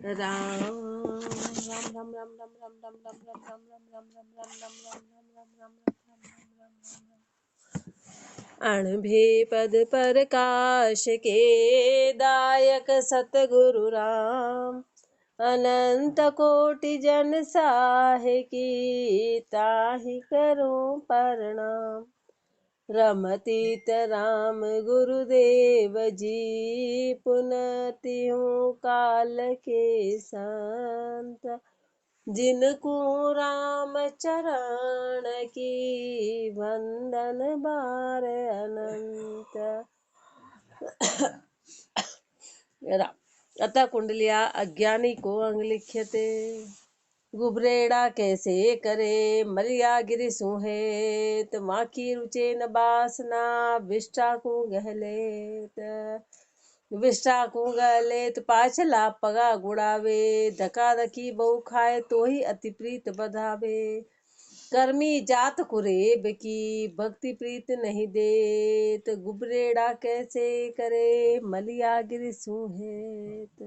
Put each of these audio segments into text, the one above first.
राम राम राम राम राम राम राम राम राम राम राम राम राम राम राम राम राम राम राम अणभे पद प्रकाश के दायक सतगुरु राम अनंत कोटि जन साहे की ताहि करूं प्रणाम। रमतीत राम गुरुदेव जी पुनति हूँ काल के संत जिनको राम चरण की वंदन बार अनंत। अतः कुंडलिया अज्ञानी को अंग लिख्यते गुबरेड़ा कैसे करे मलिया गिरि सुहेत माँ की रुचे न बासना विष्टा को गहलेत विष्टा को गहलेत पाछला पगा गुड़ावे धका धकी बहु खाए तो ही अति प्रीत बधावे कर्मी जात कुरेब की भक्ति प्रीत नहीं देत गुबरेड़ा कैसे करे मलिया गिरि सुहेत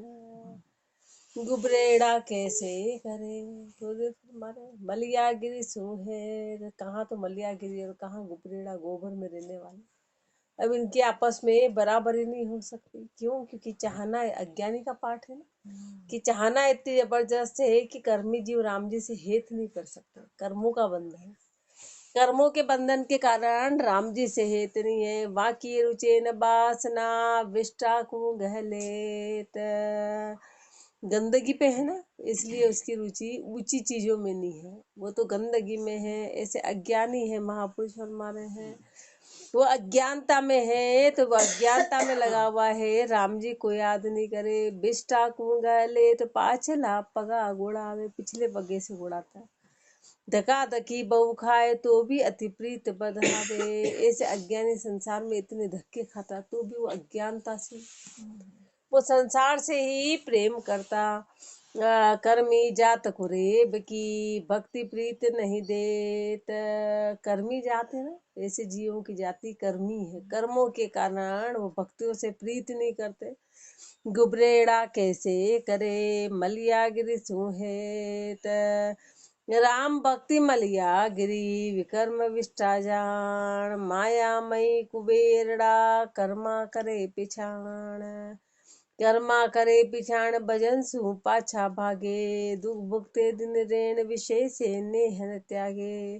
गुबरेड़ा कैसे करे तो मारे मलियागिरी सुहेर कहाँ तो मलियागिरी और कहाँ गुबरेड़ा गोबर में रहने वाले। अब इनके आपस में बराबरी नहीं हो सकती। क्यों? क्योंकि चाहना अज्ञानी का पाठ है ना कि चाहना इतनी जबरदस्त है कि कर्मी जीव राम जी से हेत नहीं कर सकते। कर्मों का बंधन, कर्मों के बंधन के कारण राम जी से हेत नहीं है। वाकी रुचे न बासना विष्टा को गहलेत गंदगी पे है ना, इसलिए उसकी रुचि ऊंची चीजों में नहीं है, वो तो गंदगी में है। ऐसे अज्ञानी है, महापुरुष फरमा रहे हैं वो अज्ञानता में है, तो वो अज्ञानता में लगा हुआ है, राम जी को याद नहीं करे। बिष्टा को गले तो पाछला पगा गुड़ावे, पिछले पगे से गुड़ाता है। धका धकी बहु खाए तो भी अति प्रीत बधावे। ऐसे अज्ञानी संसार में इतने धक्के खाता तो भी वो अज्ञानता से, वो संसार से ही प्रेम करता। कर्मी जात कुरेब की भक्ति प्रीत नहीं देत। कर्मी जात है ना, ऐसे जीवों की जाति कर्मी है, कर्मों के कारण वो भक्तियों से प्रीत नहीं करते। गुबरेड़ा कैसे करे मलिया गिरी सुहेत राम भक्ति मलिया गिरी विकर्म विष्टा जान माया मई कुबेरड़ा कर्मा करे पिछाण कर्मा करे पिछाण भजन सु पाछा भागे दुख भुगते दिन रेण विषय से नेहन त्यागे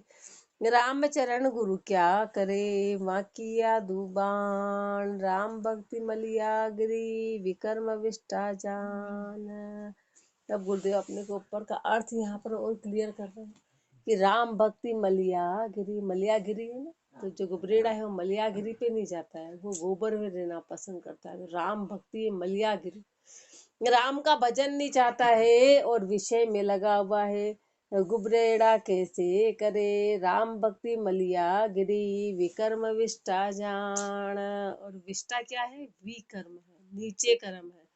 राम चरण गुरु क्या करे वाकिया दुबान राम भक्ति मलिया गिरी विकर्म विष्टा जान। तब गुरुदेव अपने को ऊपर का अर्थ यहाँ पर और क्लियर कर रहे हैं कि राम भक्ति मलिया गिरी है ना, तो जो गुबरेड़ा है वो मलियागिरी पे नहीं जाता है, वो गोबर में रहना पसंद करता है। तो राम भक्ति है मलियागिरी, राम का भजन नहीं चाहता है और विषय में लगा हुआ है। गुबरेड़ा कैसे करे राम भक्ति मलियागिरी विकर्म विष्टा जान। और विष्टा क्या है? विकर्म है, नीचे कर्म है।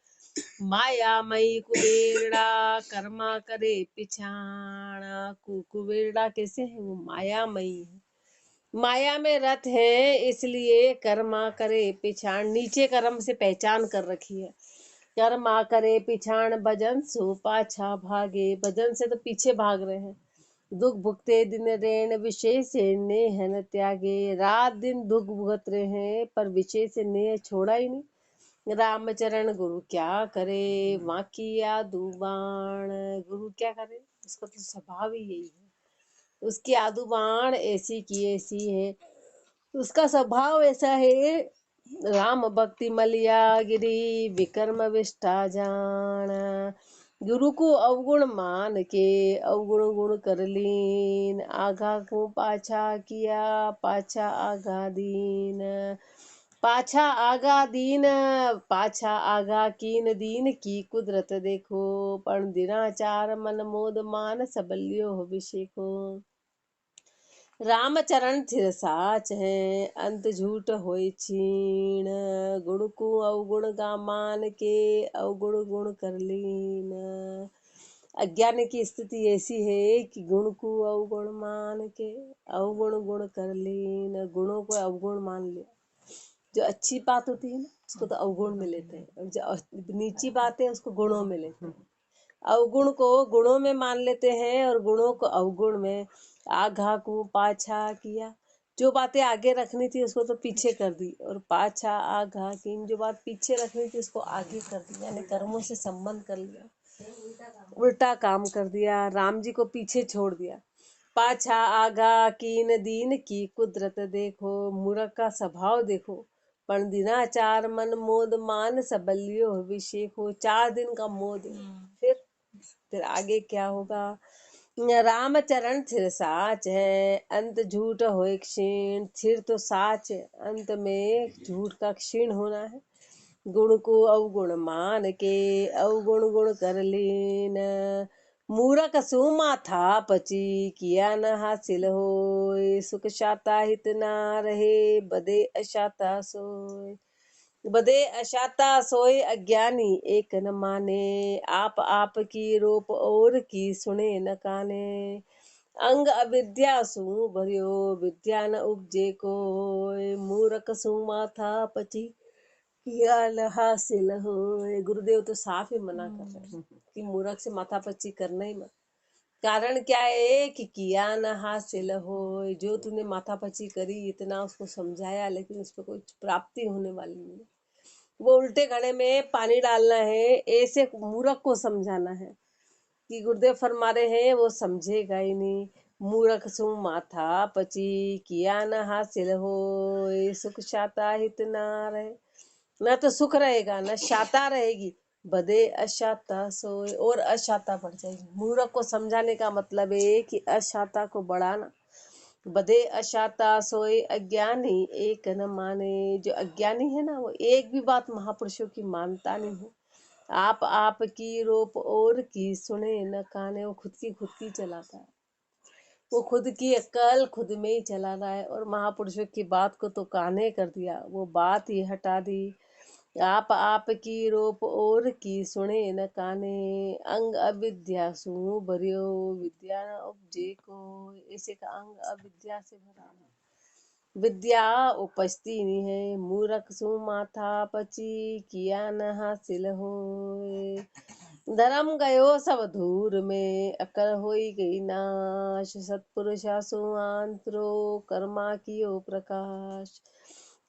माया मई कुबेरड़ा कर्मा करे पिछाण। कुबेरड़ा कैसे है? वो माया मई है, माया में रत है, इसलिए कर्मा करे पिछाण, नीचे कर्म से पहचान कर रखी है। कर्मा करे पिछाण भजन सु पाछा भागे, भजन से तो पीछे भाग रहे हैं। दुख भुगते दिन रेण विषय से नेहन त्यागे, रात दिन दुख भुगत रहे हैं पर विषय से नेह छोड़ा ही नहीं। रामचरण गुरु क्या करे वाकिया दुबाण, गुरु क्या करे? उसका तो स्वभाव ही यही है, उसकी आदुबाण ऐसी की ऐसी है, उसका स्वभाव ऐसा है। राम भक्ति मलिया गिरी विकर्म विष्टा जान, गुरु को अवगुण मान के अवगुण गुण कर लीन, आघा को पाछा किया पाछा आघा दीन, पाछा आगा दीन पाछा आगा कीन दीन की कुदरत देखो, पण दिनाचार मन मोद मान सबल्यो अभिषेको। रामचरण थिर साच है अंत झूठ होय छीण, गुण को अवगुण गा मान के अवगुण गुण कर लीन। अज्ञान की स्थिति ऐसी है कि गुण को अवगुण मान के अवगुण गुण कर लीन, गुणों को अवगुण मान लिया। जो अच्छी बात होती है ना उसको तो अवगुण में लेते हैं, और जो नीची बात है उसको गुणों में लेते हैं। अवगुण को गुणों में मान लेते हैं और गुणों को अवगुण में। आघा को पाछा किया, जो बातें आगे रखनी थी उसको तो पीछे कर दी, और पाछा आघा की, जो बात पीछे रखनी थी उसको आगे कर दी, यानी कर्मों से संबंध कर लिया, उल्टा काम कर दिया, राम जी को पीछे छोड़ दिया। पाछा आगा कीन दीन की कुदरत देखो, मूर्ख का स्वभाव देखो, पण दिनाचार मन मोद मान सबल्यो अभिषेक हो। 4 दिन का मोद, फिर आगे क्या होगा। राम चरण थिर साच है, अंत झूठ होए क्षीण। थिर तो साच है, अंत में झूठ का क्षीण होना है। गुण को अवगुण मान के, अवगुण गुण कर लीन। मूरख सु माथा पची, किया न हासिल होय। सुख शाता हित ना रहे, बदे अशाता सोय। बदे अशाता सोय अज्ञानी, एक न माने। आप की रोप और की, सुने न काने। अंग अविद्या सु भरियो, विद्या न उपजे कोय। मूरख सु माथा पची, किया न हासिल होय। गुरुदेव तो साफ ही मना कर रहे हैं कि मूर्ख से माथापच्ची करना ही मत। कारण क्या है कि किया न हासिल हो, जो तूने माथापच्ची करी, इतना उसको समझाया, लेकिन उस पर कोई प्राप्ति होने वाली नहीं। वो उल्टे घड़े में पानी डालना है, ऐसे मूर्ख को समझाना है कि गुरुदेव फरमा रहे हैं वो समझेगा ही नहीं। मूर्ख सु माथा पची, किया न हासिल हो। सुख शाता हित ना रहे, न तो सुख रहेगा न शाता रहेगी, बदे अशाता सोए, और अशाता बढ़ जाएगी। मूर्ख को समझाने का मतलब है कि अशाता को बढ़ाना। बदे अशाता सोए अज्ञानी, एक न माने। जो अज्ञानी है ना, वो एक भी बात महापुरुषों की मानता नहीं है। आप की रोप और की, सुने न काने। वो खुद की चलाता है, वो खुद की अक्ल खुद में ही चला रहा है, और महापुरुषों की बात को तो काने कर दिया, वो बात ही हटा दी। आप की रोप और की, सुने न काने। अंग अविद्या सु भरियो, विद्या न उपजे को। ऐसे का अंग अविद्या से भरा है, विद्या उपजती नहीं है। मूर्ख सु माथा पची, किया न हासिल होय। धर्म गयो सब धूर में, अकल होई गई नाश। सत्पुरुषा सु आंतरो, कर्मा कियो प्रकाश।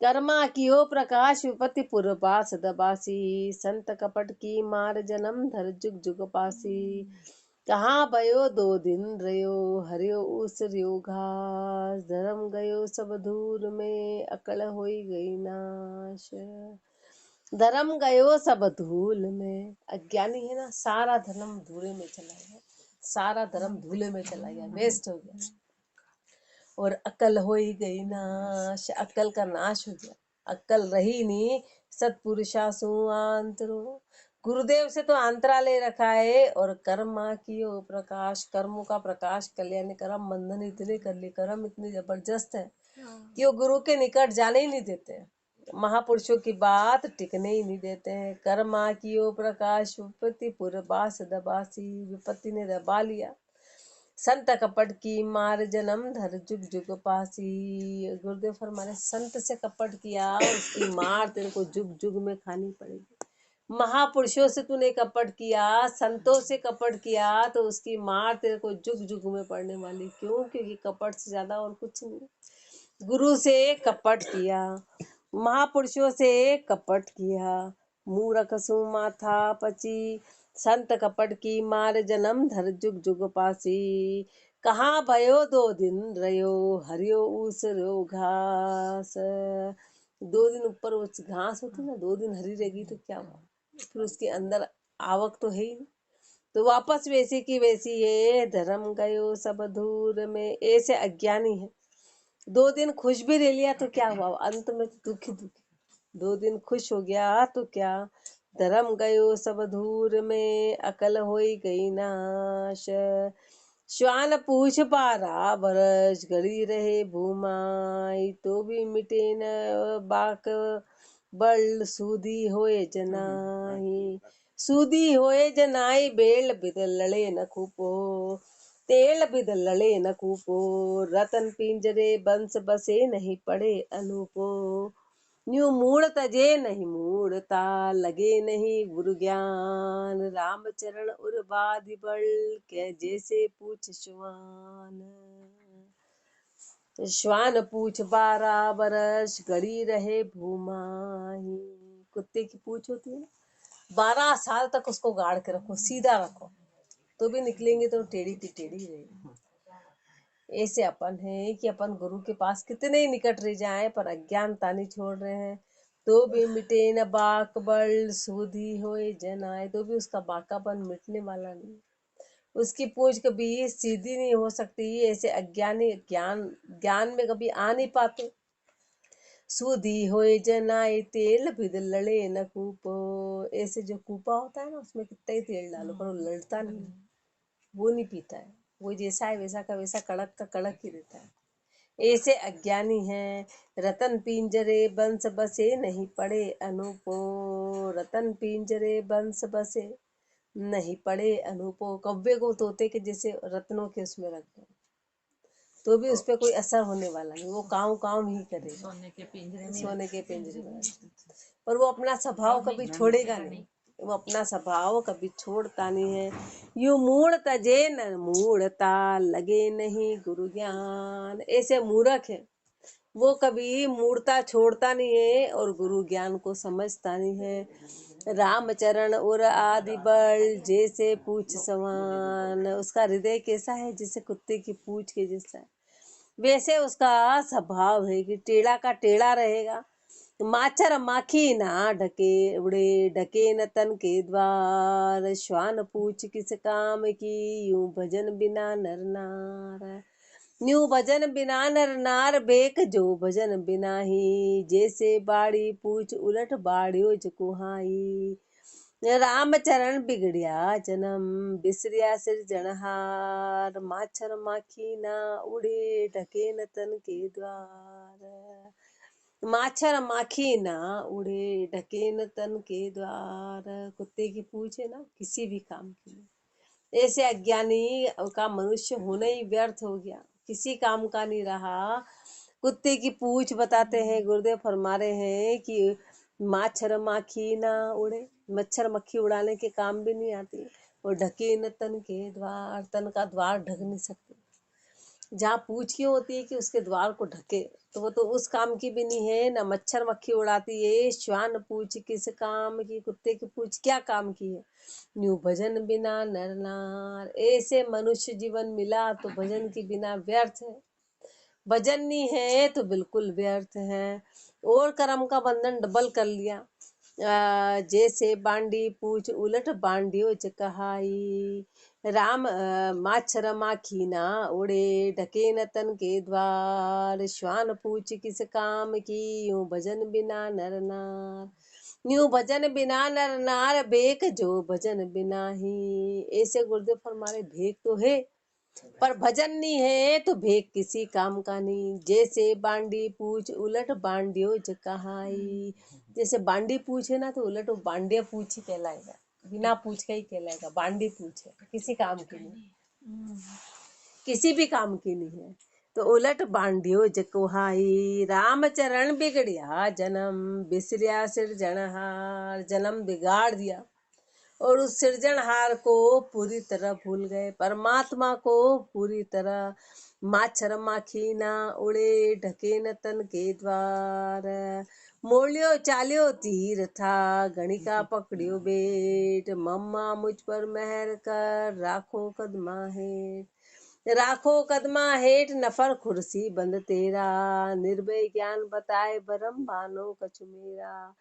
कर्मा कियो प्रकाश, विपत्ति पुरबास दबासी। संत कपट की मार, जन्म धर जुग जुग पासी। कहाँ भयो 2 दिन रयो, हरियो उसरियो घास। धर्म गयो सब धूर में, अकल होई गई नाश। धर्म गयो सब धूल में। अज्ञानी है ना, सारा धर्म धूले में चला गया, सारा धर्म धूले में चला गया, वेस्ट हो गया। और अकल हो ही गई नाश, अकल का नाश हो गया, अकल रही नहीं। सत्पुरुषा सु आंतरो, गुरुदेव से तो अंतरा ले रखा है। और कर्मा कियो प्रकाश, कर्मों का प्रकाश कर लिया, यानी कर्म बंधन इतने कर लिए, कर्म इतने जबरदस्त है कि वो गुरु के निकट जाने ही नहीं देते, महापुरुषों की बात टिकने ही नहीं देते हैं। कर्मा कियो प्रकाश, विपत्ति पुरबास दबासी। विपत्ति ने दबा लिया। संत कपट की मार, जन्म धर जुग जुग पासी। गुरुदेव फरमाने, संत से कपट किया, उसकी मार तेरे को जुग जुग में खानी पड़ेगी। महापुरुषों से तूने कपट किया, संतों से कपट किया, तो उसकी मार तेरे को जुग जुग में पड़ने वाली। क्यों? क्योंकि कपट से ज्यादा और कुछ नहीं। गुरु से कपट किया, महापुरुषों से कपट किया, मूर्ख सु माथा पची। संत कपट की मार, जन्म धर जुग जुग पासी। कहाँ भयो 2 दिन रयो, हरियो उसरो घास। 2 दिन ऊपर वो घास होती ना, 2 दिन हरी रहेगी तो क्या हुआ, फिर उसके अंदर आवक तो है ही नहीं, तो वापस वैसी की वैसी है। धर्म गयो सब धूर में, ऐसे अज्ञानी है। 2 दिन खुश भी रह लिया तो क्या हुआ, अंत में दुखी दुखी। 2 दिन खुश हो गया तो क्या। धर्म गयो सब धूर में, अकल होई गई नाश। श्वान पूछ पारा बरस, गड़ी रहे भूमाई। तो भी मिटे न बाक, बल सूदी होए जनाई। सूदी होए जनाई, बेल बिद लड़े न खूपो। तेल बिद लड़े न कूपो, रतन पिंजरे बंस बसे, नहीं पड़े अनूपो। न्यू मूड़ तजे नहीं मूड़ता, लगे नहीं गुरु ज्ञान, राम चरण उर्बादि बल, के जैसे पूछ श्वान। श्वान पूछ 12 बरस, गड़ी रहे भूमाही। कुत्ते की पूछ होती है ना, 12 साल तक उसको गाड़ के रखो, सीधा रखो, तो भी निकलेंगे तो टेढ़ी की टेढ़ी रहेगी। ऐसे अपन है कि अपन गुरु के पास कितने ही निकट रह जाए, पर अज्ञानता नहीं छोड़ रहे हैं, तो भी मिटे न बाक बल, सूधी होए जन आए, तो भी उसका बाकापन मिटने वाला नहीं। उसकी पूंछ कभी सीधी नहीं हो सकती। ऐसे अज्ञानी ज्ञान में कभी आ नहीं पाते। सूधी होए जनाए, तेल बिद लड़े न कूपो। ऐसे जो कूपा होता है ना, उसमें कितना ही तेल डालो पर वो लड़ता नहीं, वो नहीं पीता है, वो जैसा है वैसा का वैसा कड़क का कड़क ही रहता है। ऐसे अज्ञानी हैं। रतन पिंजरे बंस बसे, नहीं पड़े अनूपो। रतन पिंजरे बंस बसे, नहीं पड़े अनूपो। कव्वे को तोते के जैसे रत्नों के उसमें रख दो, तो भी उस पर कोई असर होने वाला नहीं, वो काव काव ही करेगा, सोने के पिंजरे में। पर वो अपना स्वभाव कभी छोड़ेगा नहीं, वो अपना स्वभाव कभी छोड़ता नहीं है। यू मूढ़ तजे न मूढ़ता, लगे नहीं गुरु ज्ञान। ऐसे मूर्ख है, वो कभी मूर्ता छोड़ता नहीं है और गुरु ज्ञान को समझता नहीं है। रामचरण और आदि बल, जैसे पूछ समान। उसका हृदय कैसा है, जैसे कुत्ते की पूछ के जैसा है, वैसे उसका स्वभाव है कि टेढ़ा का टेढ़ा रहेगा। माचर माखी ना ढके उड़े, ढके न तन के द्वार। श्वान पूछ किस काम की, यूं भजन बिना नर नार। न्यू भजन बिना नर नार, बेक जो भजन बिना ही। जैसे बाड़ी पूछ उलट, बाड़ियो कुहाई। राम चरण बिगड़िया जन्म, बिसरिया सिरजनहार। माछर माखी ना उड़े, ढके न तन के द्वार। माछर माखी ना उड़े, ढके न तन के द्वार। कुत्ते की पूछ है ना, किसी भी काम की नहीं। ऐसे अज्ञानी का मनुष्य होना ही व्यर्थ हो गया, किसी काम का नहीं रहा। कुत्ते की पूछ बताते हैं, गुरुदेव फरमा रहे हैं कि माछर माखी ना उड़े, मच्छर मक्खी उड़ाने के काम भी नहीं आती। और ढके न तन के द्वार, तन का द्वार ढक नहीं सकते। जहाँ पूछ की होती है कि उसके द्वार को ढके, तो वो तो उस काम की भी नहीं है। न मच्छर मक्खी उड़ाती है। श्वान पूछ किस काम की, कुत्ते की पूछ क्या काम की है। न्यू भजन बिना नर नार। ऐसे मनुष्य जीवन मिला तो भजन के बिना व्यर्थ है, भजन नहीं है तो बिल्कुल व्यर्थ है। और कर्म का बंधन डबल कर लिया। जैसे बांडी पूछ उलट, बांडियो कहाई। राम माछर माखी ना उड़े, ढके न तन के द्वार। श्वान पूछ किस काम की, यूं भजन बिना नर नार। न्यू भजन बिना नर नार, भेक जो भजन बिना ही। ऐसे गुरुदेव फरमारे, भेक तो है पर भजन नहीं है तो भेक किसी काम का नहीं। जैसे बांडी पूछ उलट, बांडियो कहाई। जैसे बांडी पूछ है ना, तो उलट वो बांडिया पूछ ही कहलाएगा, बिना पूछ का ही कहलाएगा। बांडी पूछ है, किसी काम की नहीं, किसी भी काम की नहीं है, तो उलट बांडियो जकुहाई। राम चरण बिगड़िया जन्म, बिसरिया सिरजनहार। जन्म बिगाड़ दिया और उस सृजनहार को पूरी तरह भूल गए, परमात्मा को पूरी तरह। माछर माखी ना उड़े, ढके न तन के द्वार। मोलियो चालियो तीर था, गणिका पकड़ियो बेट। मम्मा मुझ पर मेहर कर, राखो कदमा हेठ। राखो कदमा हेठ, नफर कुर्सी बंद तेरा। निर्भय ज्ञान बताए, बरम बानो कछु मेरा।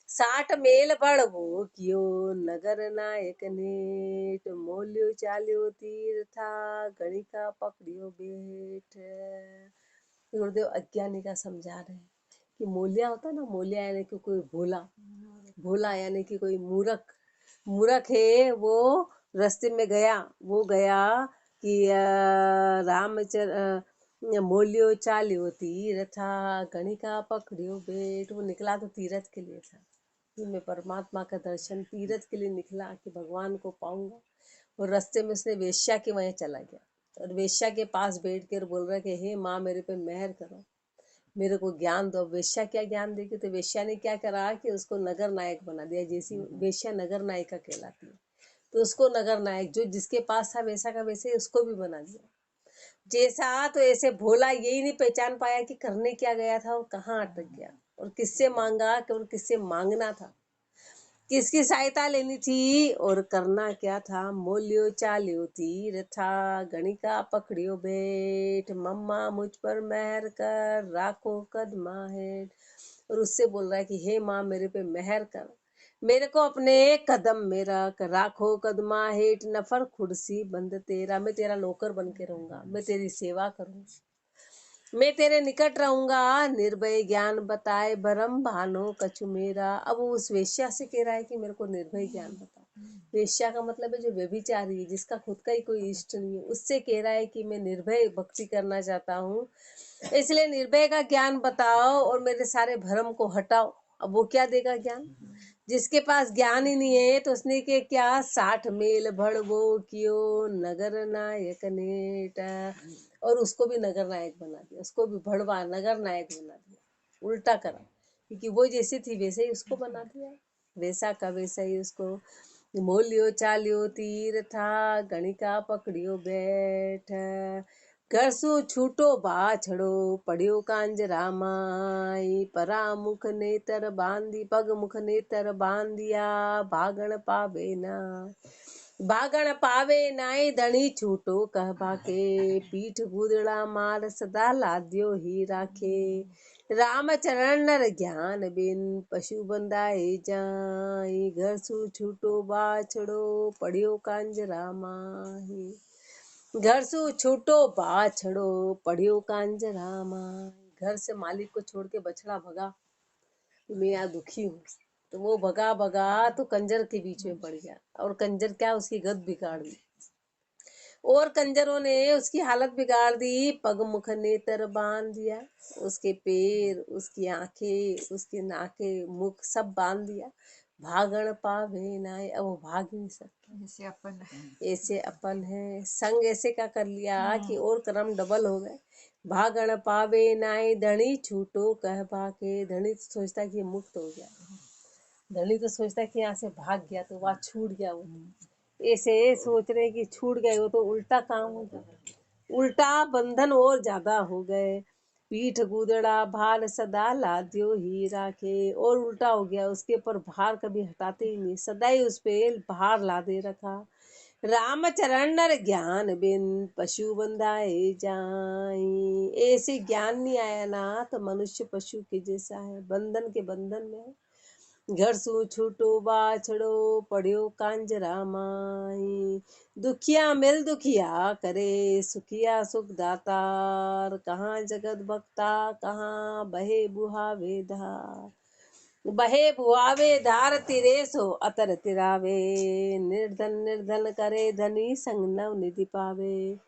60 मेल बढ़वो कियो, नगर नायक नेट। मोलियो चालियो तीर था, गणिका पकड़ियो बेट। गुरुदेव अज्ञानी का समझा रहे हैं कि मोलिया होता है ना, मोलिया यानी कि कोई भोला, भोला यानी कि कोई मूर्ख। मूर्ख है वो, रास्ते में गया, वो गया कि मोलियो चालियो तीर था, गणिका पकड़ियो बेट। वो निकला तो तीरथ के लिए था कि मैं परमात्मा का दर्शन, तीरथ के लिए निकला कि भगवान को पाऊंगा। और रास्ते में उसने वेश्या के वहीं चला गया और वेश्या के पास बैठ कर बोल रहा कि हे माँ, मेरे पे मेहर करो, मेरे को ज्ञान दो। वेश्या क्या ज्ञान देगी? तो वेश्या ने क्या करा कि उसको नगर नायक बना दिया। जैसी वेश्या नगर नायिका कहलाती है, तो उसको नगर नायक, जो जिसके पास था वैसा का वैसे उसको भी बना दिया। जैसा तो ऐसे भोला यही नहीं पहचान पाया कि करने क्या गया था और कहाँ अटक गया, और किससे मांगा और किससे मांगना था, किसकी सहायता लेनी थी और करना क्या था। मोलियो चालियो तीर था, गणिका पकड़ियो बेट, मम्मा मुझ पर मेहर कर, राखो कदमा हेठ। और उससे बोल रहा है कि हे माँ, मेरे पे मेहर कर, मेरे को अपने कदम में रख, राखो कदमा हेठ, नफर खुर्सी बंद तेरा। मैं तेरा नौकर बन के रहूंगा, मैं तेरी सेवा करूंगा, मैं तेरे निकट रहूंगा, निर्भय ज्ञान बताए, भरम भानो कछु मेरा। अब वो उस वेश्या से कह रहा है कि मेरे को निर्भय ज्ञान बता। वेश्या का मतलब है जो व्यभिचारी है, जिसका खुद का ही कोई इष्ट नहीं है, उससे कह रहा है कि मैं निर्भय भक्ति करना चाहता हूँ, इसलिए निर्भय का ज्ञान बताओ और मेरे सारे भरम को हटाओ। अब वो क्या देगा ज्ञान? जिसके पास ज्ञान ही नहीं है तो उसने के क्या 60 मेल भड़वो कियो, नगर नायक नेट। और उसको भी नगर नायक बना दिया, उसको भी भड़वा नगर नायक बना दिया, उल्टा करा, क्योंकि वो जैसी थी वैसे ही उसको बना दिया, वैसा का वैसा ही उसको। मोलियो चालियो तीर था, गणिका पकड़ियो बैठ, घर सु छूटो बाछड़ो, पढ़ियो कांजरा माई, परा मुख नेतर बांधी, पग मुख नेतर बांधिया, भागण पावे ना, भागण पावे नाई, धनी छूटो कहबा के, पीठ गुदड़ा मार सदा लाद्यो ही राखे, राम चरण नर ज्ञान बिन, पशु बंधाए जाई, घर सु छूटो बाछड़ो, पढ़ियो कांजरा माही, घर से छूटो बाछड़ो, पढ़ियो कांजरा माई। घर से मालिक को छोड़ के बछड़ा भगा, मैं यहाँ दुखी हूँ, तो वो भगा भगा तो कंजर के बीच में पड़ गया, और कंजर क्या, उसकी गद बिगाड़ दी, और कंजरों ने उसकी हालत बिगाड़ दी। पग मुख नेत्र बांध दिया, उसके पैर, उसकी आंखें, उसके नाके, मुख सब बांध दिया। भागण पावे नाय, अब वो भाग नहीं सकता, ऐसे अपन है। संग ऐसे का कर लिया कि और कर्म डबल हो गए। भागण पावे नाय, धनी छूटो कह भागे। धनी तो सोचता कि ये मुक्त हो गया, धनी तो सोचता कि यहाँ से भाग गया तो वहाँ छूट गया, वो ऐसे सोच रहे कि छूट गए, वो तो उल्टा काम हो गया, उल्टा बंधन और ज्यादा हो गए। पीठ गुदड़ा भार सदा लाद्यो ही राखे, और उल्टा हो गया, उसके ऊपर भार कभी हटाते ही नहीं, सदा ही उस पे भार लादे रखा। राम चरण नर ज्ञान बिन, पशु बंधाए जाई। ऐसे ज्ञान नहीं आया ना तो मनुष्य पशु के जैसा है, बंधन के बंधन में। घर सु छूटो बाछड़ो, पढ़ियो कांजरा माई, दुखिया मिल दुखिया करे, सुखिया सुख दातार, कहाँ जगत भक्ता, कहाँ बहे बुहावे धार, बहे बुआवे धार, तिरे सो अतर तिरावे, निर्धन निर्धन करे, धनी संग नव निधि पावे,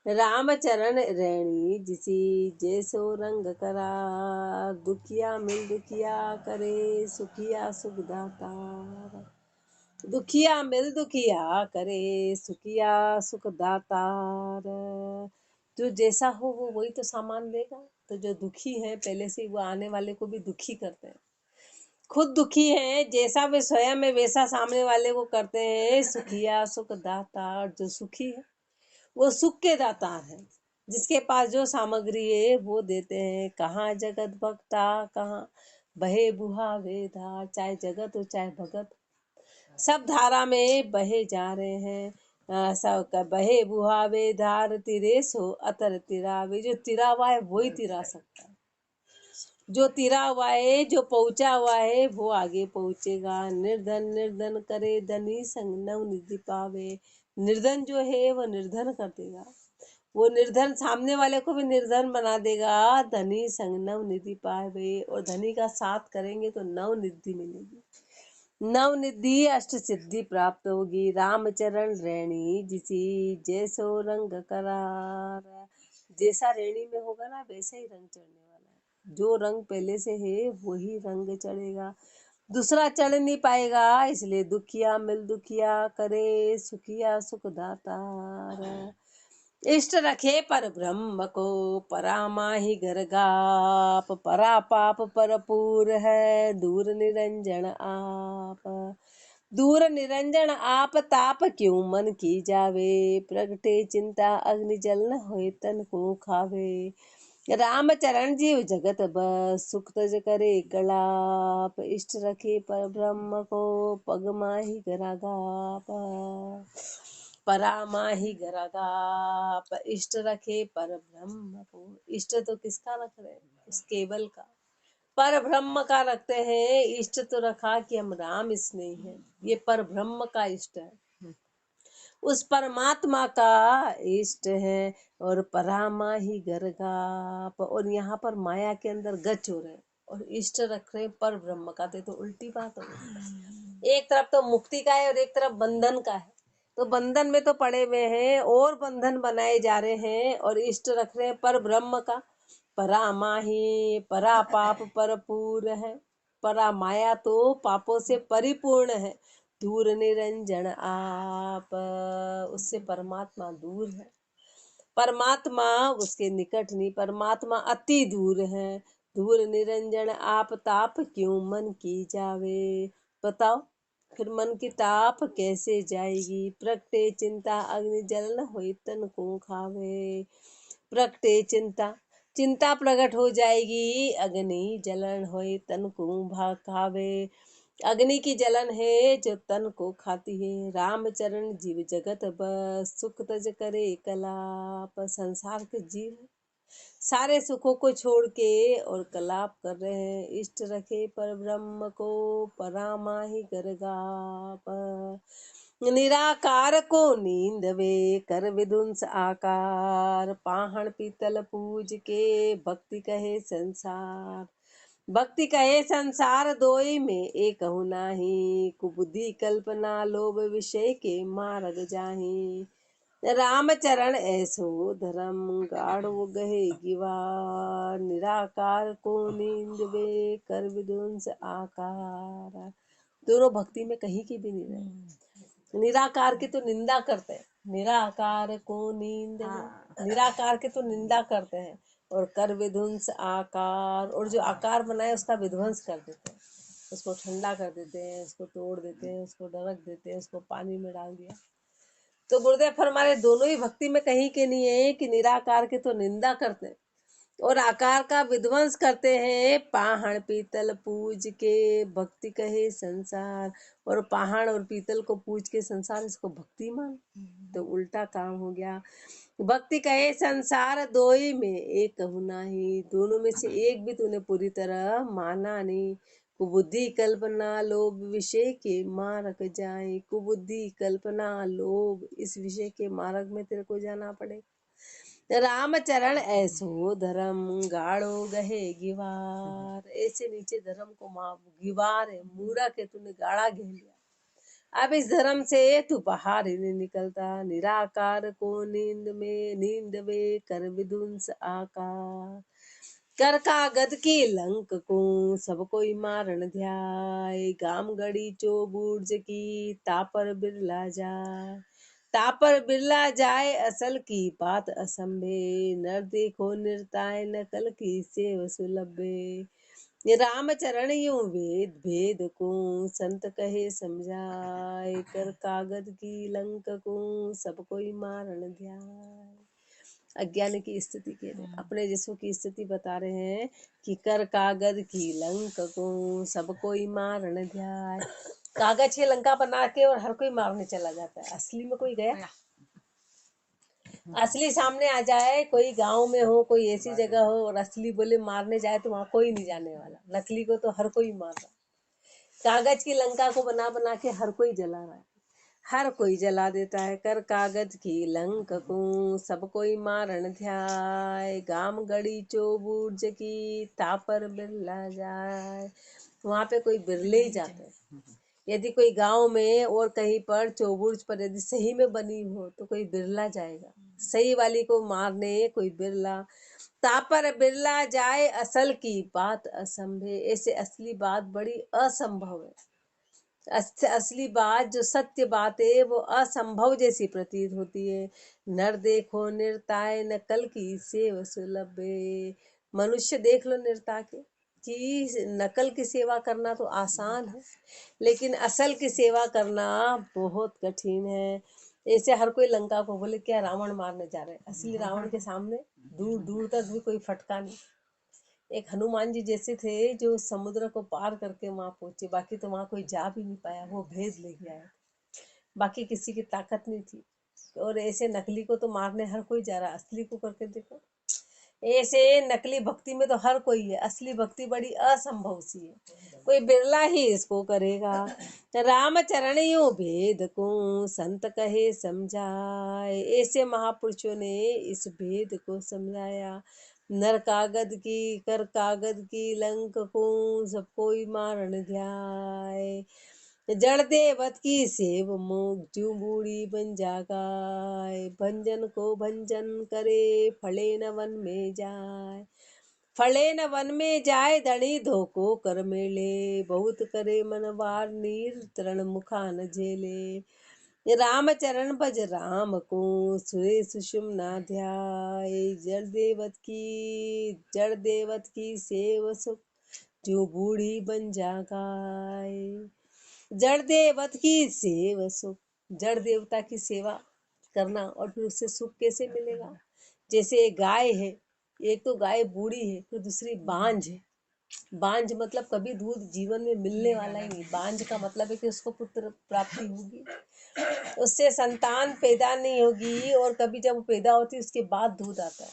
राम चरण रैणी जिसी, जैसो रंग करार, दुखिया मिल दुखिया करे, सुखिया सुख दातार, दुखिया मिल दुखिया करे, सुखिया सुख दातार। जो जैसा हो वो वही तो सामान देगा। तो जो दुखी है पहले से वो आने वाले को भी दुखी करते हैं, खुद दुखी है, जैसा वे स्वयं है वैसा सामने वाले को करते हैं। सुखिया सुख दातार, जो सुखी है वो सुख के दातार है, जिसके पास जो सामग्री है वो देते हैं। कहाँ जगत भक्ता, कहाँ बहे बुहा वे धार, चाहे जगत हो चाहे भगत, सब धारा में बहे जा रहे हैं। सब का बहे बुहा वे धार, तिरे सो अतर तिरावे। जो तिरा हुआ है वही तिरा सकता है, जो तिरा हुआ है, जो पहुंचा हुआ है वो आगे पहुंचेगा। निर्धन निर्धन करे, धनी संग नव निधि पावे। निर्धन जो है वो निर्धन कर देगा, वो निर्धन सामने वाले को भी निर्धन बना देगा। धनी संग नव निधि पावे, और धनी का साथ करेंगे तो नव निधि मिलेगी, नव निधि अष्ट सिद्धि प्राप्त होगी। रामचरण रैणी जिसी, जैसो रंग करार, जैसा रेणी में होगा ना वैसे ही रंग चढ़ने वाला है। जो रंग पहले से है वही रंग चढ़ेगा, दूसरा चढ़ नहीं पाएगा। इसलिए दुखिया मिल दुखिया करे, सुखिया सुख दातार। इष्ट रखे पर ब्रह्म को, परामाही गर्गाप, परा पाप परपूर है, दूर निरंजन आप। दूर निरंजन आप, ताप क्यों मन की जावे, प्रगटे चिंता अग्नि जल न होए तन को खावे। राम चरण जीव जगत बस, सुख तज करे कलाप, इष्ट रखे पर ब्रह्म को, पग माही गरागाप। परामाही गरागाप, इष्ट रखे पर ब्रह्म को। इष्ट तो किसका रख रहे हैं? उस केवल का। पर ब्रह्म का रखते हैं। इष्ट तो रखा कि हम राम स्नेही हैं, ये पर ब्रह्म का इष्ट है, उस परमात्मा का इष्ट है। और परामा ही गर्गाप, और यहाँ पर माया के अंदर गच हो रहे हैं और इष्ट रख रहे पर ब्रह्म का। तो उल्टी बात हो गई। एक तरफ तो मुक्ति का है और एक तरफ बंधन का है, तो बंधन में तो पड़े हुए हैं और बंधन बनाए जा रहे हैं, और इष्ट रख रहे हैं पर ब्रह्म का। परा माही, परा पाप परपूर है, परा माया तो पापों से परिपूर्ण है, दूर निरंजन आप, उससे परमात्मा दूर है। परमात्मा उसके निकट नहीं, परमात्मा अति दूर है। दूर निरंजन आप, ताप क्यों मन की जावे। बताओ फिर मन की ताप कैसे जाएगी। प्रगटे चिंता अग्नि जल न होई तन को खावे। प्रगटे चिंता, चिंता प्रकट हो जाएगी, अग्नि जलन होए तन को भाखावे। अग्नि की जलन है जो तन को खाती है। रामचरण जीव जगत बस, सुख तज करे कलाप। संसार के जीव सारे सुखों को छोड़ के और कलाप कर रहे हैं। इष्ट रखे पर ब्रह्म को, परामाही गर्गाप। निराकार को नींद वे, कर विदुंस आकार। पाहण पीतल पूज के, भक्ति कहे संसार। भक्ति कहे संसार, दोई में एक हूँ नाही। कुबुद्धि कल्पना लोभ विषय के मार्ग जाही। राम चरण ऐसो धर्म, गाढ़ो गहे गिवार। निराकार को नींद वे, कर विध्वंस आकार। दोनों भक्ति में कहीं की भी नहीं रहे। निराकार की तो निंदा करते हैं, निराकार को नींद वे, निराकार की तो निंदा करते हैं। और कर विध्वंस आकार, और जो आकार बनाए उसका विध्वंस कर देते हैं, उसको ठंडा कर देते हैं, उसको तोड़ देते हैं, उसको ढरक देते हैं, उसको पानी में डाल दिया। तो गुरुदेव फरमाए दोनों ही भक्ति में कहीं के नहीं है कि निराकार की तो निंदा करते हैं और आकार का विध्वंस करते हैं। पाहण पीतल पूज के, भक्ति कहे संसार। और पाहण और पीतल को पूज के संसार इसको भक्ति मान, तो उल्टा काम हो गया। भक्ति कहे संसार, दोई में एक हूँ नाही। दोनों में से एक भी तूने पूरी तरह माना नहीं। कुबुद्धि कल्पना लोभ विषय के मार्ग जाए। कुबुद्धि कल्पना लोभ, इस विषय के मार्ग में तेरे को जाना पड़ेगा। रामचरण ऐसो धर्म, गाढ़ो गहे गिवार। ऐसे नीचे धर्म को गिवार है, मूरा के तूने गाढ़ा घेर लिया। अब इस धर्म से तू बाहर ही नहीं निकलता। निराकार को नींद में कर विध्वंस आकार। कर कागद की लंक को, सब कोई मारण ध्याय। गाम गढ़ी चो बूर्ज की, तापर बिरला जाए। तापर बिरला जाए, असल की बात असंभे। नर देखो निरताय, नकल की सेव सुलभे। ये रामचरण यूं वेद भेद को, संत कहे समझाए। कर कागद की लंक को, सब कोई मारण ध्याय। अज्ञानी की स्थिति के रहे, अपने जैसों की स्थिति बता रहे हैं कि कर कागज की लंक को, सब कोई मारण ध्याय। कागज की लंका बना के और हर कोई मारने चला जाता है, असली में कोई गया? असली सामने आ जाए, कोई गांव में हो, कोई ऐसी जगह हो और असली बोले मारने जाए तो वहां कोई नहीं जाने वाला। नकली को तो हर कोई मार रहा। कागज की लंका को बना बना के हर कोई जला रहा है, हर कोई जला देता है। कर कागज की लंक को, सब कोई मारण ध्याय। गाम गढ़ी चो बूर्ज की, तापर बिरला जाए। वहां पे कोई बिरले ही जाते हैं। यदि कोई गांव में और कहीं पर चौबुर्ज पर यदि सही में बनी हो तो कोई बिरला जाएगा, सही वाली को मारने कोई बिरला। तापर बिरला जाए, असल की बात असंभव। ऐसे असली बात बड़ी असंभव है। असली बात, जो सत्य बात है, वो असंभव जैसी प्रतीत होती है। नर देखो निरताय नकल की सेव सुलभ। मनुष्य देख लो निरता के कि नकल की सेवा करना तो आसान है, लेकिन असल की सेवा करना बहुत कठिन है। ऐसे हर कोई लंका को बोले क्या रावण मारने जा रहे हैं, असली रावण के सामने दूर दूर तक भी कोई फटका नहीं। एक हनुमान जी जैसे थे जो समुद्र को पार करके वहां पहुंचे, बाकी तो वहां कोई जा भी नहीं पाया, वो भेद लेके आए, बाकी किसी की ताकत नहीं थी। और ऐसे नकली को तो मारने हर कोई जा रहा, असली को करके देखो। ऐसे नकली भक्ति में तो हर कोई है, असली भक्ति बड़ी असंभव सी है, कोई बिरला ही इसको करेगा। राम चरण यो भेद को संत कहे समझाए। ऐसे महापुरुषों ने इस भेद को समझाया। नर कागद की कर कागद की लंक को सब कोई मारन ध्याय। जड़ देवत की सेव मुख जू बूढ़ी बन जागाय। भंजन को भंजन करे फले न वन में जाए। फले न वन में जाए धनी धोको कर मेले। बहुत करे मनवार नीर तरण मुखा न झेले। राम चरण भज राम को सुरे सुषुम्ना ध्याय। जड़ देवत की सेव सुख जो बूढ़ी बन जागाय। जड़ देवत की सेव सुख, जड़ देवता की सेवा करना और फिर उससे सुख कैसे मिलेगा। जैसे एक गाय है, एक तो गाय बूढ़ी है, फिर दूसरी बांझ है। बांझ मतलब कभी दूध जीवन में मिलने वाला ही नहीं। बांझ का मतलब है कि उसको पुत्र प्राप्ति होगी, उससे संतान पैदा नहीं होगी, और कभी जब वो पैदा होती है उसके बाद दूध आता है,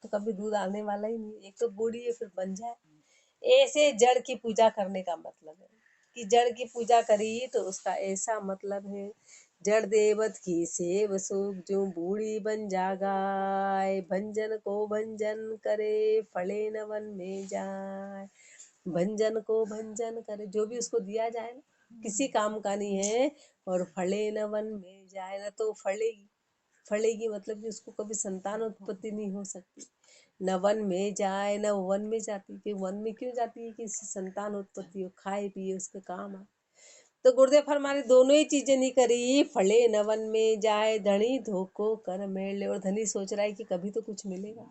तो कभी दूध आने वाला ही नहीं। एक तो बूढ़ी है फिर बंझा है। ऐसे जड़ की पूजा करने का मतलब है कि जड़ की पूजा करी तो उसका ऐसा मतलब है। जड़ देवत की सेव सुख जो बूढ़ी बन जागाय। भंजन को भंजन करे फले न वन में जाए। भंजन को भंजन करे, जो भी उसको दिया जाए ना, किसी काम का नहीं है। और फले न वन में जाए, ना तो फलेगी। फलेगी मतलब कि उसको कभी संतान उत्पत्ति नहीं हो सकती। न वन में जाए, न वन में जाती, कि वन में क्यों जाती है कि इससे संतान उत्पत्ति हो, खाए पिए उसके काम आए। तो गुरुदेव फरमाने दोनों ही चीजें नहीं करी। फले न वन में जाए धनी धोखो कर मेले। और धनी सोच रहा है कि कभी तो कुछ मिलेगा,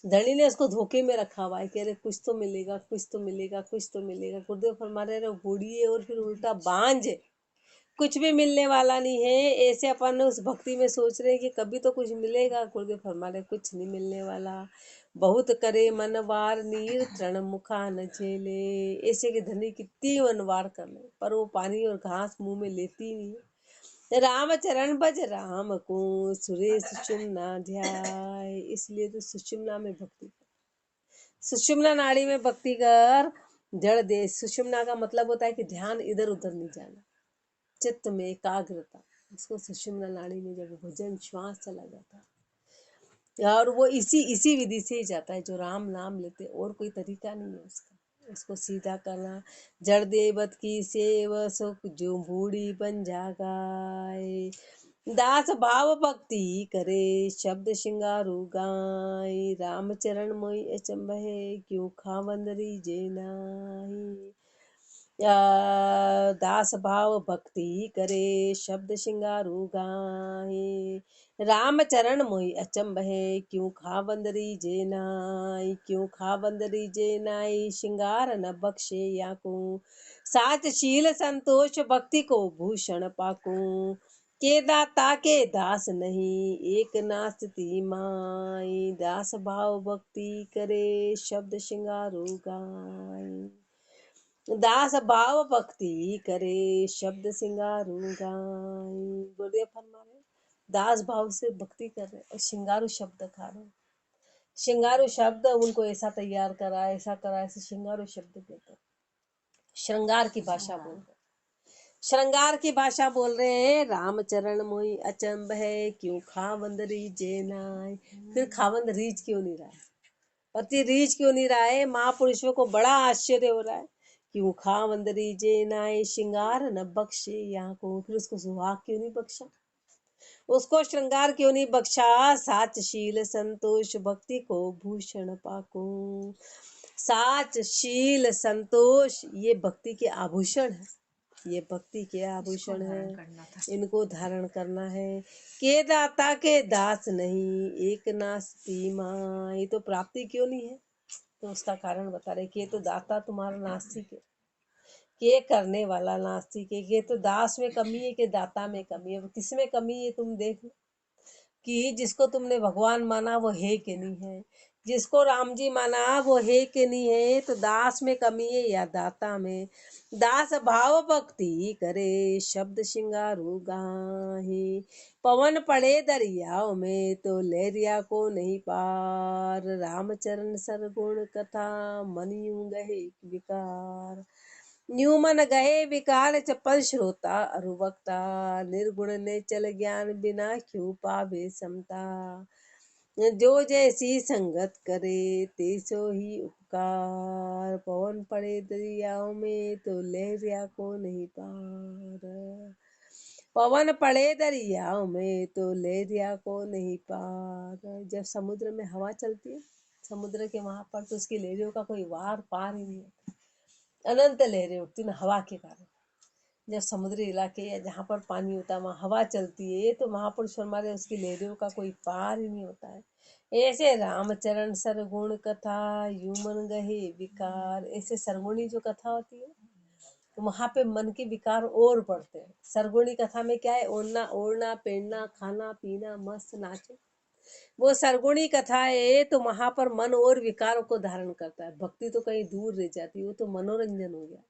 धनी ने उसको धोखे में रखा हुआ है कि अरे कुछ तो मिलेगा, कुछ तो मिलेगा, कुछ तो मिलेगा। गुरुदेव फरमा रहे बूढ़ी है और फिर उल्टा बांझ है, कुछ भी मिलने वाला नहीं है। ऐसे अपन उस भक्ति में सोच रहे हैं कि कभी तो कुछ मिलेगा। गुरुदेव फरमा रहे कुछ नहीं मिलने वाला। बहुत करे मनवार नीर तृण मुखा न झेले। ऐसे के धनी कितनी मनवार कर ले, पर वो पानी और घास मुंह में लेती नहीं है। राम चरण भज राम को सुरेश सुषुम्ना ध्याय। इसलिए तो सुषुम्ना में भक्ति कर, सुषुम्ना नाड़ी में भक्ति कर। जड़ दे, सुषुम्ना का मतलब होता है कि ध्यान इधर उधर नहीं जाना, चित्त में एकाग्रता। उसको सुषुम्ना नाड़ी में जब भजन श्वास चला जाता है, और वो इसी इसी विधि से ही जाता है जो राम नाम लेते, और कोई तरीका नहीं है उसका, उसको सीधा करना। जड़ देवत की सेव सुख जो बूढ़ी बन जागाए। दास भाव भक्ति करे शब्द श्रृंगारु गाय। रामचरण मोहि अचंभे क्यों खावंदरी जे नाही। दास भाव भक्ति करे शब्द श्रृंगारु गाहे। राम चरण मोहि अचंभे क्यों खावंदरी जे नाई। क्यों खावंदरी जे नाई श्रृंगार न बख्शे याको। साच शील संतोष भक्ति को भूषण पाको। के दाता के दास नहीं एक नास्ति माई। दास भाव भक्ति करे शब्द श्रृंगारु गाय। दास भाव भक्ति करे शब्द श्रृंगारु गाय। गुरुदेव फरमा रहे दास भाव से भक्ति कर रहे और श्रृंगारु शब्द खा रहे। श्रृंगारु शब्द उनको ऐसा तैयार करा, ऐसा करा, ऐसे श्रृंगारु शब्द कहते, श्रृंगार की भाषा बोल रहे, श्रृंगार की भाषा बोल रहे हैं। रामचरण मोहि अचंभ है क्यों खावंद रीजे नाय। फिर खावंद रीझ क्यों नहीं रहा है, पति रीझ क्यों नहीं रहा है। महापुरुषों को बड़ा आश्चर्य हो रहा है। क्यों खावंद रीजे नाय श्रृंगार न बख्शे यहाँ को। फिर उसको सुहाग क्यों नहीं बख्शा, उसको श्रृंगार क्यों नहीं बख्शा। साच शील संतोष भक्ति को भूषण पाको। साच शील संतोष ये भक्ति के आभूषण है। ये भक्ति के आभूषण है, करना था। इनको धारण करना है। के दाता के दास नहीं, एक नास्ती माँ। ये तो प्राप्ति क्यों नहीं है, तो उसका कारण बता रहे कि तो दाता तुम्हारा नास्तिक है, के करने वाला नास्तिक है। ये तो दास में कमी है कि दाता में कमी है। किस में कमी है तुम देख लो, कि जिसको तुमने भगवान माना वो है कि नहीं है, जिसको राम जी माना वो है कि नहीं है। तो दास में कमी है या दाता में। दास भाव भक्ति करे, शब्द श्रृंगारू गाहे। पवन पड़े दरियाओं में, तो लहरिया को नहीं पार। रामचरण सरगुण कथा, मन यूं गहे विकार। न्यूमन गए विकार, चपल श्रोता अरुवक्ता। निर्गुण ने चल ज्ञान, बिना क्यों पावे समता। जो जैसी संगत करे, तेसो ही उपकार। पवन पड़े दरियाओं में, तो लहरिया को नहीं पार। पवन पड़े दरियाओं में, तो लहरिया को नहीं पार। जब समुद्र में हवा चलती है, समुद्र के वहां पर, तो उसकी लहरियों का कोई वार पार ही नहीं होता। अनंत लहरें उठती ना हवा के कारण। जब समुद्री इलाके या जहाँ पर पानी होता है वहाँ हवा चलती है, तो महापुरुष हमारे उसकी लहरों का कोई पार ही नहीं होता है। ऐसे रामचरण सरगुण कथा, यूमन गहे विकार। ऐसे सरगुणी जो कथा होती है, तो वहां पे मन के विकार और बढ़ते हैं। सरगुणी कथा में क्या है, ओढ़ना ओढ़ना पहनना खाना पीना मस्त नाचो, वो सरगुणी कथा है। तो वहां पर मन और विकारों को धारण करता है। भक्ति तो कहीं दूर रह जाती है, वो तो मनोरंजन हो गया,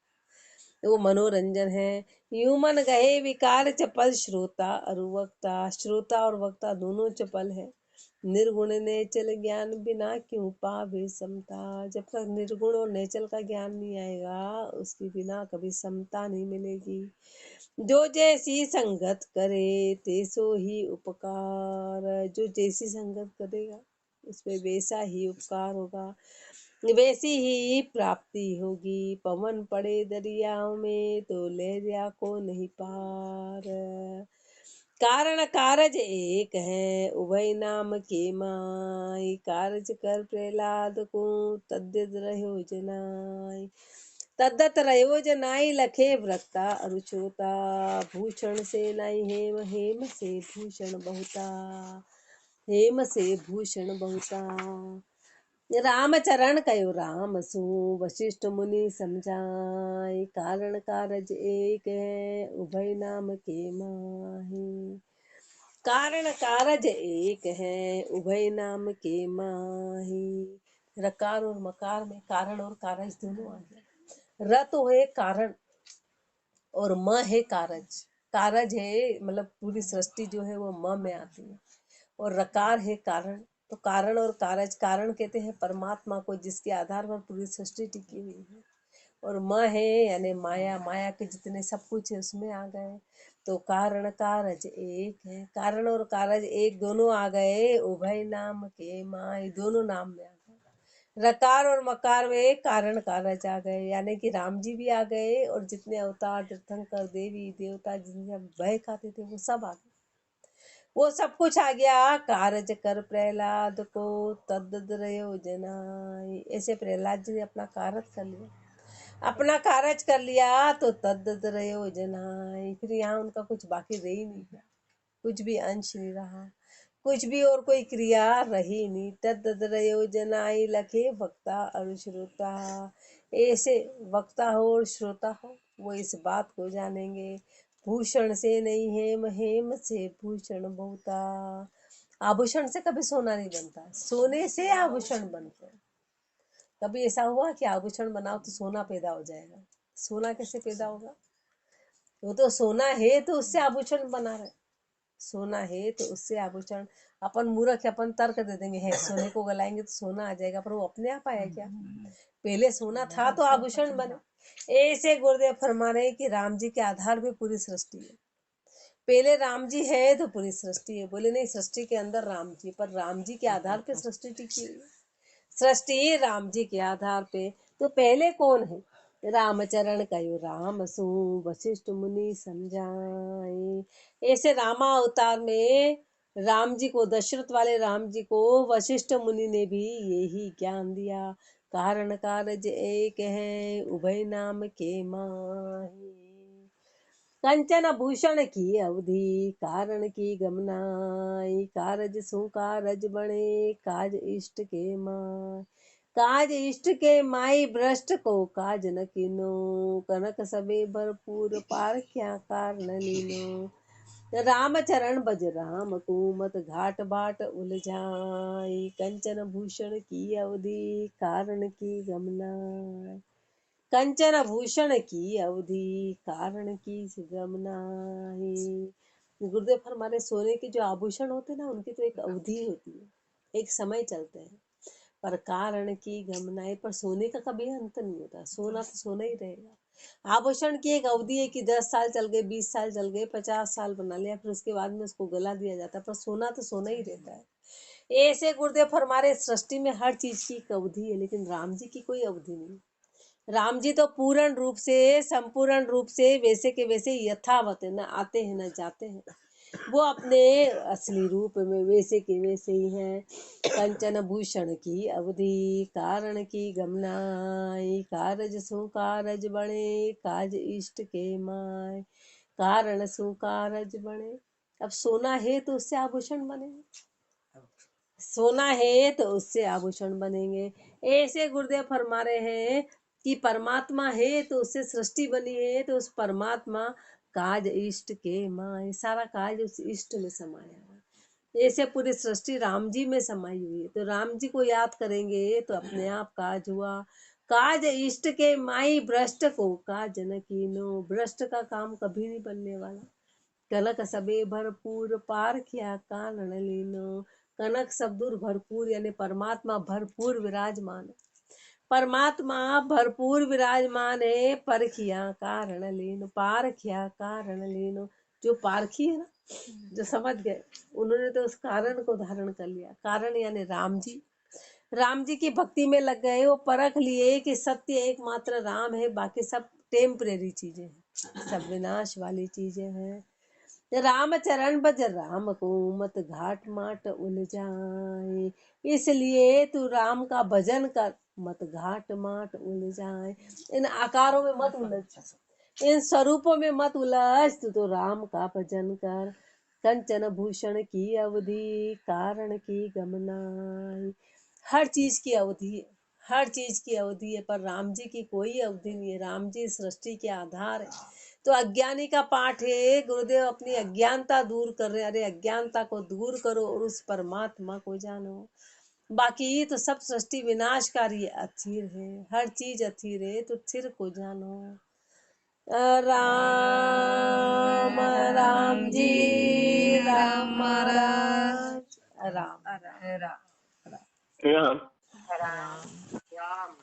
तो वो मनोरंजन है। ह्यूमन गहे विकार, चपल श्रोता अरुवक्ता। श्रोता और वक्ता दोनों चपल है। निर्गुण नेचल ज्ञान, बिना क्यों पावे समता। जब तक निर्गुण और नेचल का ज्ञान नहीं आएगा, उसके बिना कभी समता नहीं मिलेगी। जो जैसी संगत करे, तेसो ही उपकार। जो जैसी संगत करेगा, उसमें वैसा ही उपकार होगा, वैसी ही प्राप्ति होगी। पवन पड़े दरियाओं में, तो लहरिया को नहीं पार। कारण कारज एक है, उभय नाम के माय। कारज कर प्रहलाद को, तद्दत रहो जनाय। तद्दत रहो जनाई, लखे वृत्ता अरुचोता। भूषण से नहीं हेम, हेम से भूषण बहुता। हेम से भूषण बहुता। रामचरण कयो राम सु, वशिष्ठ मुनि समझाए। कारण कारज एक है, उभय नाम के माहे। कारण कारज एक है, उभय नाम के माहे। रकार और मकार में कारण और कारज दोनों आ गए। र तो है कारण और म है कारज। कारज है मतलब पूरी सृष्टि जो है वो म में आती है, और रकार है कारण। तो कारण और कारज, कारण कहते हैं परमात्मा को, जिसके आधार पर पूरी सृष्टि टिकी हुई है। और म है यानी माया, माया के जितने सब कुछ है उसमें आ गए। तो कारण कारज एक है, कारण और कारज एक दोनों आ गए। उभय नाम के माय, दोनों नाम में आ गए। रकार और मकार में कारण कारज आ गए, यानी कि राम जी भी आ गए, और जितने अवतार तीर्थंकर देवी देवता जिनसे भय खाते थे वो सब आ गए। वो सब कुछ आ गया। कारज कर प्रहलाद को, तद्दत रहो जनाय। ऐसे प्रहलाद जी ने अपना कारज कर लिया, अपना कारज कर लिया, तो तद्दत रहो जनाय। फिर यहाँ उनका कुछ बाकी रह ही नहीं गया, कुछ भी अंश नहीं रहा, कुछ भी और कोई क्रिया रही नहीं। तद्दत रहो जनाई, लखे वक्ता और श्रोता। ऐसे वक्ता हो और श्रोता हो, वो इस बात को जानेंगे। भूषण से नहीं हेम, हेम से भूषण बहुता। आभूषण से कभी सोना नहीं बनता, सोने से आभूषण बनते हैं। कभी ऐसा हुआ कि आभूषण बनाओ तो सोना पैदा हो जाएगा? सोना कैसे पैदा होगा? वो तो सोना है तो उससे आभूषण बना रहे। सोना है तो उससे आभूषण। अपन मूर्ख, अपन तर्क दे देंगे है सोने को गलाएंगे तो सोना आ जाएगा, पर वो अपने आप आया क्या? पहले सोना था तो आभूषण बने। ऐसे गुरुदेव फरमा रहे कि राम जी के आधार पे पूरी सृष्टि है। पहले राम जी है तो पूरी सृष्टि है। बोले नहीं, सृष्टि के अंदर राम जी, पर राम जी के आधार पे सृष्टि टिकी हुई है। सृष्टि राम जी के आधार पे। तो पहले कौन है? रामचरण कयो राम सु, वशिष्ठ मुनि समझाए। ऐसे रामा अवतार में राम जी को, दशरथ वाले राम जी को वशिष्ठ मुनि ने भी यही ज्ञान दिया। कारण कारज एक है, उभय नाम के माही। कंचन भूषण की अवधि कारण की गमनाई, कारज सु कारज बणे काज इष्ट के माय। काज इष्ट के माई भ्रष्ट को काज न किनो, कनक सबे भरपूर पार क्या कारण लीनो। राम चरण भज राम कुमत घाट बाट उलझाई, कंचन भूषण की अवधि कारण की गमनाई। कंचन भूषण की अवधि कारण की गमनाही। गुरुदेव फरमाने सोने के जो आभूषण होते हैं ना, उनकी तो एक अवधि होती है, एक समय चलते हैं, पर कारण की गमनाई, पर सोने का कभी अंत नहीं होता, सोना तो सोना ही रहेगा। आभूषण की एक अवधि है कि 10 साल चल गए, 20 साल चल गए, 50 साल बना लिया, फिर उसके बाद में उसको गला दिया जाता है, पर सोना तो सोना ही रहता है। ऐसे गुरुदेव फरमारे सृष्टि में हर चीज की एक अवधि है, लेकिन राम जी की कोई अवधि नहीं। राम जी तो पूर्ण रूप से, संपूर्ण रूप से वैसे के वैसे यथावत है, न आते हैं न जाते हैं, वो अपने असली रूप में वैसे के वैसे ही हैं। कंचन भूषण की अवधि कारण की गमनाई, कारज सु कारज बणे काज इष्ट के माय। कारण सु कारज बणे, अब सोना है तो उससे आभूषण बने, सोना है तो उससे आभूषण बनेंगे। ऐसे गुरुदेव फरमा रहे हैं कि परमात्मा है तो उससे सृष्टि बनी है, तो उस परमात्मा काज इष्ट के माय, सारा काज उस इष्ट में समाया है। ऐसे पूरी सृष्टि राम जी में समाई हुई है, तो राम जी को याद करेंगे तो अपने आप काज हुआ। काज इष्ट के माई भ्रष्ट को काज न कीनो, भ्रष्ट का काम कभी नहीं बनने वाला। कनक सबे भरपूर पार क्या कारण लीनो, कनक शब्दुर भरपूर यानी परमात्मा भरपूर विराजमान है, परमात्मा भरपूर विराजमान है। परखिया कारण लीनो, पारखिया कारण लीनो, जो पारखी है ना, जो समझ गए, उन्होंने तो उस कारण को धारण कर लिया। कारण यानी राम जी, राम जी की भक्ति में लग गए, वो परख लिए कि सत्य एकमात्र राम है, बाकी सब टेम्परेरी चीजें हैं, सब विनाश वाली चीजें हैं। राम चरण भज राम को मत घाट माट उलझाए, इसलिए तू राम का भजन कर मत घाट माट उलझाए। इन आकारों में मत उलझ, इन स्वरूपों में मत उलझ, तू तो राम का भजन कर। कंचन भूषण की अवधि कारण की गमनाई, हर चीज की अवधि है, हर चीज की अवधि है, पर राम जी की कोई अवधि नहीं है। राम जी सृष्टि के आधार है। तो अज्ञानी का पाठ है, गुरुदेव अपनी अज्ञानता दूर कर रहे, अरे अज्ञानता को दूर करो और उस परमात्मा को जानो। बाकी तो सब सृष्टि विनाशकारी अथिर है, हर चीज अथिर है, तो थिर को जानो। राम राम जी राम महाराज राम। राम। राम।